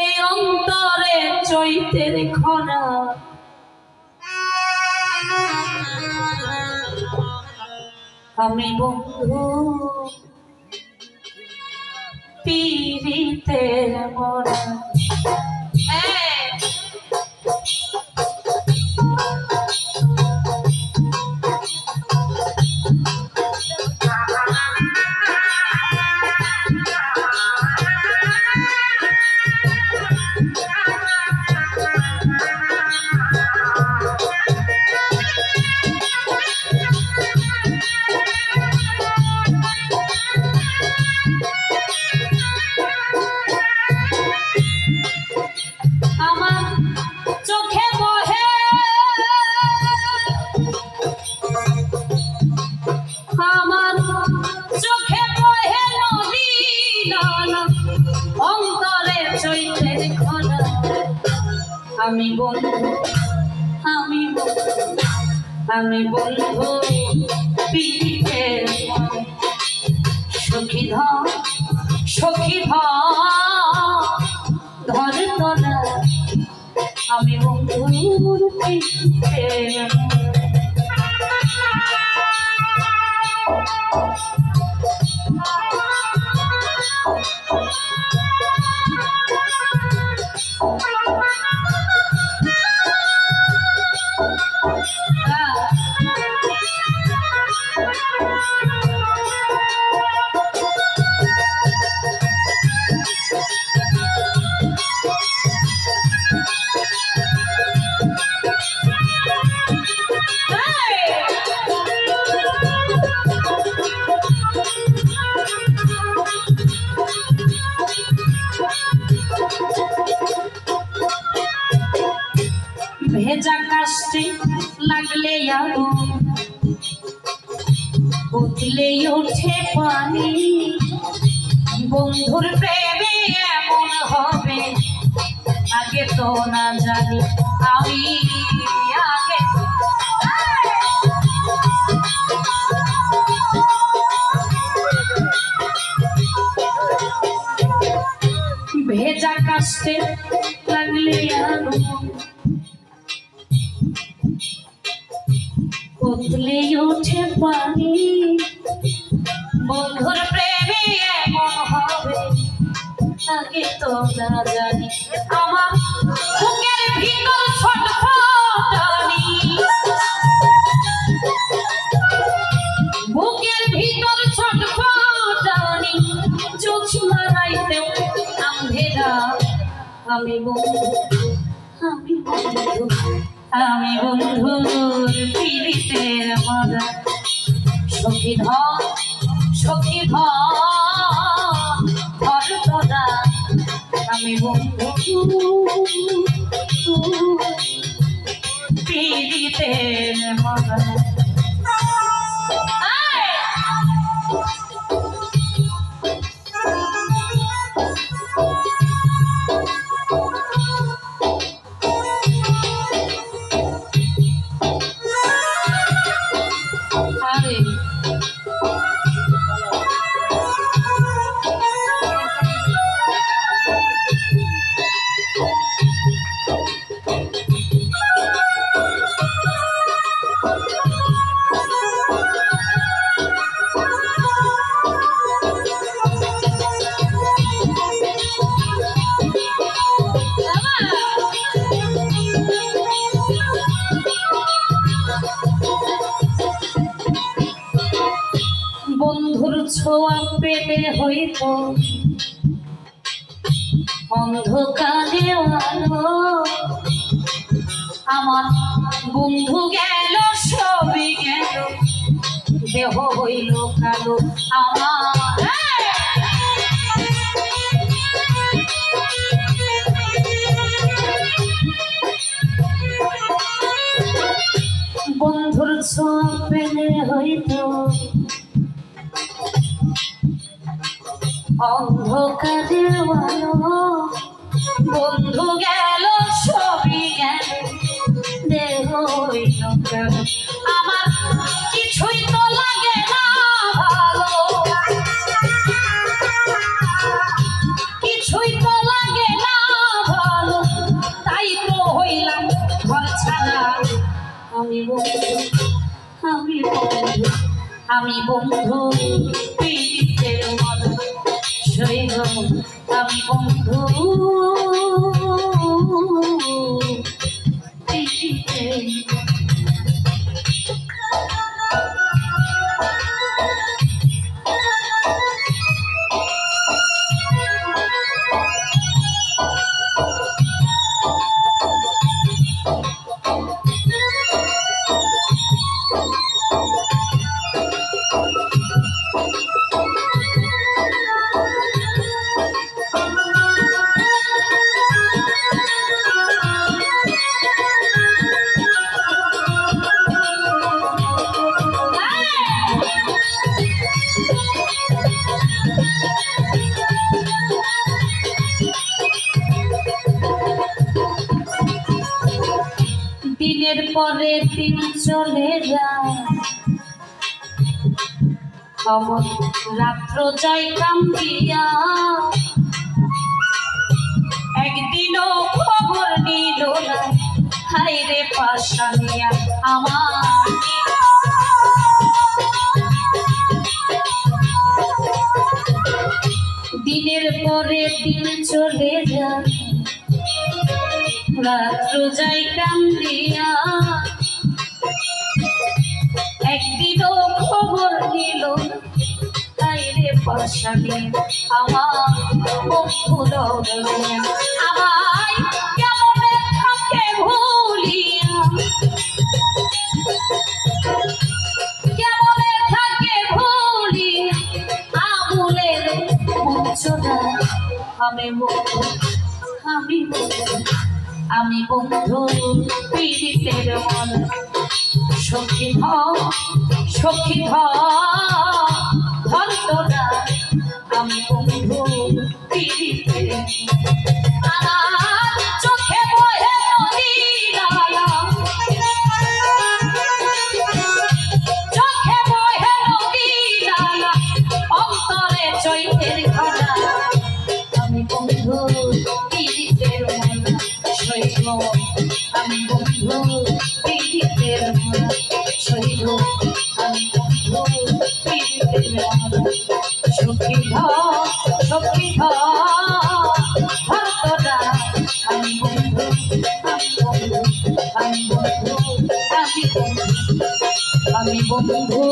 এই অন্তরে চৈতের খরা আমি বন্ধু পীড়িতের মরা আমি বন্ধু পীড়িতের সখী ধর তোরা আমি বন্ধুর পীড়িতের ভেজা কাষ্টে লাগলে আগুন উঠলে ওঠে পানি বন্ধুর প্রেমে এমন হবে আগে তো না জানি আমি আগে ভেজা কাষ্টে লাগলে আগুন উঠলে ওঠে পানি বন্ধুর প্রেমে এমন হবে আগে তো না জানি আমার বুকের ভিতর ছটফটানি বুকের ভিতর ছটফটানি জোছনা রাইতেও আন্ধেরা আমি বন্ধুর পীড়িতের মরা সখী ধর তোরা আমি বন্ধু পীড়িতের মরা বন্ধুর ছোঁয়া পেলে হইতো অন্ধকারে আলো আমার বন্ধু গেল সবই গেল দেহ হইল কালো আমার বন্ধুর ছোঁয়া পেলে হইতো অন্ধকারে আলো বন্ধু গেল সবই গেল দেহ হইল কালো আমার কিছুই তো লাগে না ভালো হইলাম ঘর ছাড়া আমি বন্ধু আমি বন্ধু আমি বন্ধু পীড়িতের মন সইব আমি বন্ধু পীড়িতের দিনের পরে দিন চলে যায় খবর রাত্র যাই কান্দিয়া একদিনও খবর নিল না হায়রে পাশানিয়া আমার দিনের পরে দিন চলে যায় রাত্র যাই কান্দিয়া একদিনও খবর নিল হায়রে পাশানি আমার বন্ধু দৌড়িয়া আমায় কেমনে থাকে ভুলিয়া কেমনে থাকে ভুলিয়া আমুলের মুচনা আমি বন্ধু আমি বন্ধু আমি বন্ধু পীড়িতের মন সখী ধর তোরা আমি বন্ধু পীড়িতের আমার চোখে বহে নদী নালা চোখে বহে নদী নালা অন্তরে চৈতের খানা আমি বন্ধু পীড়িতের মন সইব আমি বন্ধু পীড়িতের মন সইব আমি বন্ধু পীড়িতের মন সখী ধর তোরা আমি বন্ধু আমি বন্ধু আমি বন্ধু আমি বন্ধু